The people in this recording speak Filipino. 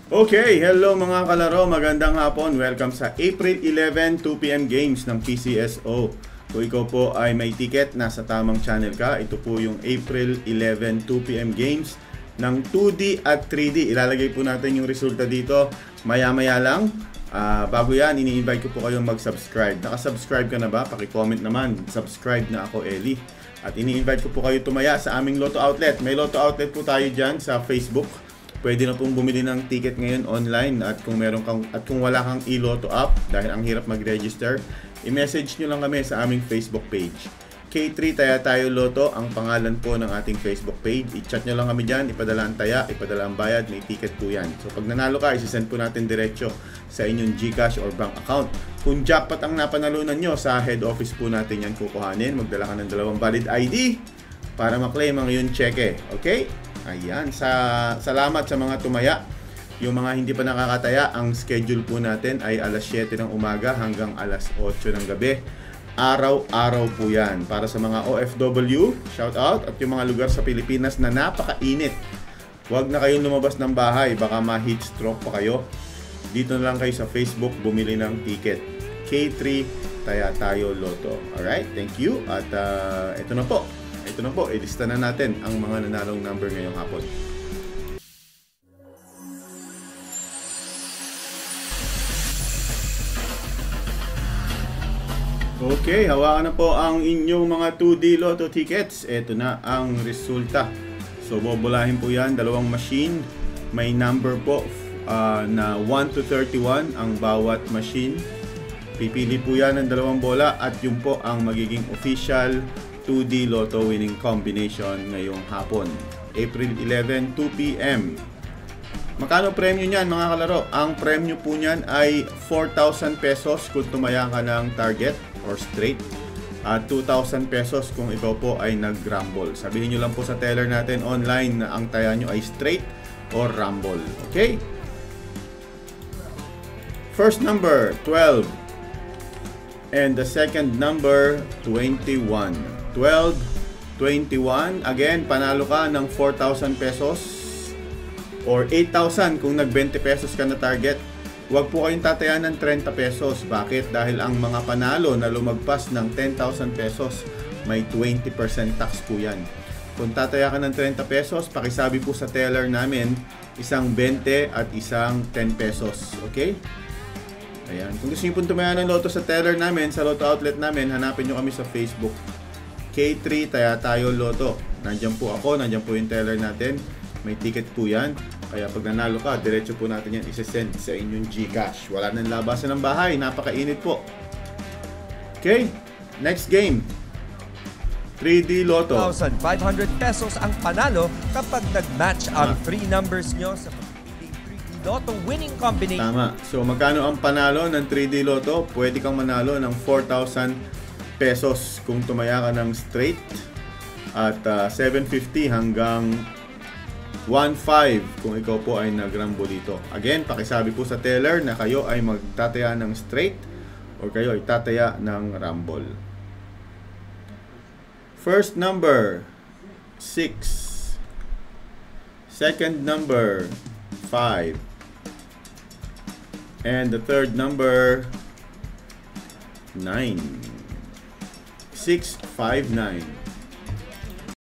Okay, hello mga kalaro, magandang hapon. Welcome sa April 11, 2pm games ng PCSO. Kung ikaw po ay may ticket, nasa tamang channel ka. Ito po yung April 11, 2pm games ng 2D at 3D. Ilalagay po natin yung resulta dito maya-maya lang. Bago yan, ini-invite ko po kayong mag-subscribe. Naka-subscribe ka na ba? Paki-comment naman. Subscribe na ako, Eli. At ini-invite ko po kayo tumaya sa aming Lotto Outlet. May Lotto Outlet po tayo dyan sa Facebook. Pwede na pong bumili ng ticket ngayon online at kung wala kang e-Lotto app dahil ang hirap mag-register, i-message nyo lang kami sa aming Facebook page. K3 Taya Tayo Lotto ang pangalan po ng ating Facebook page. I-chat nyo lang kami dyan, ipadala ang taya, ipadala ang bayad, may ticket po yan. So pag nanalo ka, isi-send po natin diretso sa inyong GCash or bank account. Kung jackpot ang napanalunan nyo, sa head office po natin yan kukuhanin. Magdala ka ng 2 valid ID para maklaim ang iyong cheque. Okay? Ayan, salamat sa mga tumaya. Yung mga hindi pa nakakataya, ang schedule po natin ay alas 7 ng umaga hanggang alas 8 ng gabi. Araw-araw po yan. Para sa mga OFW, shout out. At yung mga lugar sa Pilipinas na napakainit, huwag na kayong lumabas ng bahay, baka ma-heat stroke pa kayo. Dito na lang kayo sa Facebook bumili ng ticket. K3 Taya Tayo Lotto. Alright, thank you. At ito na po, ilista na natin ang mga nanalong number ngayong hapon. Okay, hawakan na po ang inyong mga 2D Lotto tickets. Ito na ang resulta. So, bobolahin po yan, 2 machine. May number po na 1 to 31 ang bawat machine. Pipili po yan ng 2 bola at yun po ang magiging official 2D Lotto winning combination ngayong hapon. April 11, 2 p.m. Magkano premyo niyan mga kalaro? Ang premyo po niyan ay 4,000 pesos kung tumaya ka ng target or straight. At 2,000 pesos kung ikaw po ay nag-rumble. Sabihin nyo lang po sa teller natin online na ang taya nyo ay straight or rumble. Okay? First number, 12. And the second number, 21. 12, 21. Again, panalo ka ng 4,000 pesos or 8,000 kung nag-20 pesos ka na target. Huwag po kayong tatayan ng 30 pesos. Bakit? Dahil ang mga panalo na lumagpas ng 10,000 pesos, may 20% tax po yan. Kung tataya ka ng 30 pesos, pakisabi po sa teller namin, isang 20 at isang 10 pesos. Okay? Ayan. Kung gusto nyo po tumaya ng Lotto sa teller namin, sa Lotto Outlet namin, hanapin nyo kami sa Facebook. K3 Taya Tayo Lotto. Nandiyan po ako, nandiyan po yung teller natin. May ticket po yan. Kaya pag nanalo ka, diretso po natin yan isesend sa inyong GCash. Wala nang labasan ng bahay, napakainit po. Okay, next game. 3D Lotto. 1,500 pesos ang panalo kapag nag-match ang 3 numbers nyo sa 3D Lotto winning combination. Tama. So magkano ang panalo ng 3D Lotto? Pwede kang manalo ng 4,000 pesos kung tumaya ka ng straight at 750 hanggang 1,500 kung ikaw po ay nag-rumble dito. Again, pakisabi po sa teller na kayo ay magtataya ng straight o kayo ay tataya ng rumble. First number, 6. Second number, 5. And the third number, 9. 659.